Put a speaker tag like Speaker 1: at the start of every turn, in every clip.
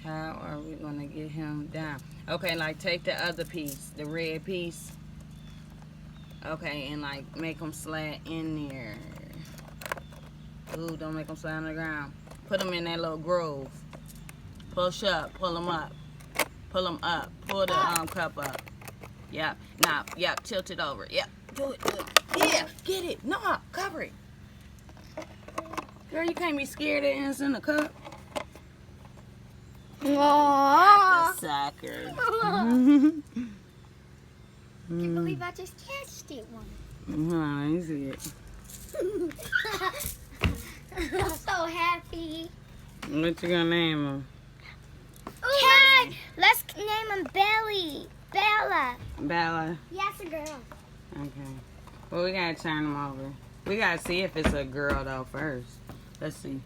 Speaker 1: How are we gonna get him down? Okay, like take the other piece, the red piece. Okay, and like make him slat in there. Ooh, don't make him slat on the ground. Put him in that little groove. Push up, pull him up. Pull him up. Pull the cup up. Yep. Now, yep, tilt it over. Yep. Do it, do it. Yeah, get it. No, cover it. Girl, you can't be scared that it's in the cup.
Speaker 2: Aww.
Speaker 1: The sucker.
Speaker 2: Can't believe I just catched it one.
Speaker 1: Let me see it.
Speaker 2: I'm so happy.
Speaker 1: What you gonna name him?
Speaker 2: Cat! Let's name him Belly. Bella.
Speaker 1: Bella.
Speaker 2: Yes, a girl.
Speaker 1: Okay. Well, we gotta turn him over. We gotta see if it's a girl though first. Let's see.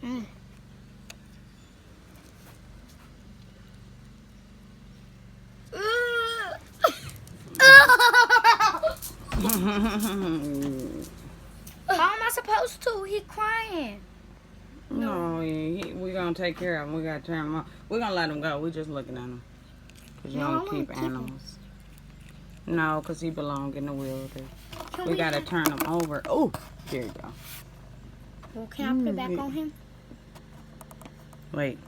Speaker 2: How am I supposed to? He crying.
Speaker 1: No, we gonna take care of him. We gotta turn him off. We're gonna let him go. We just looking at him. Cause you don't keep animals. No, cause he belong in the wilderness. We gotta turn him over. Oh, there you go.
Speaker 2: Well, can I put it back on him?
Speaker 1: Wait.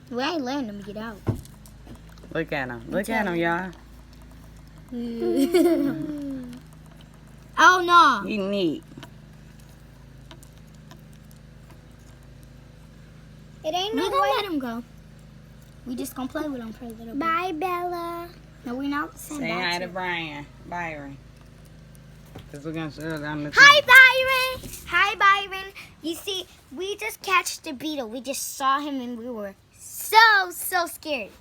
Speaker 2: We ain't letting him get out.
Speaker 1: Look at him. Look at him, y'all.
Speaker 2: Oh no.
Speaker 1: He neat.
Speaker 2: It ain't no way. Let him go. We just gonna play with him for a little bit. Bye, Bella. No, we're not saying
Speaker 1: Say
Speaker 2: bye
Speaker 1: hi
Speaker 2: to
Speaker 1: to Byron. Cause we're gonna show down the
Speaker 2: Hi, Byron. Hi, Byron. You see, we just catched the beetle. We just saw him and we were so scared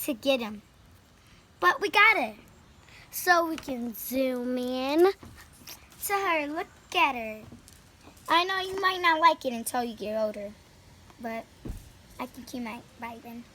Speaker 2: to get him. But we got it. So we can zoom in to her. Look at her. I know you might not like it until you get older, but I think you might, Byron.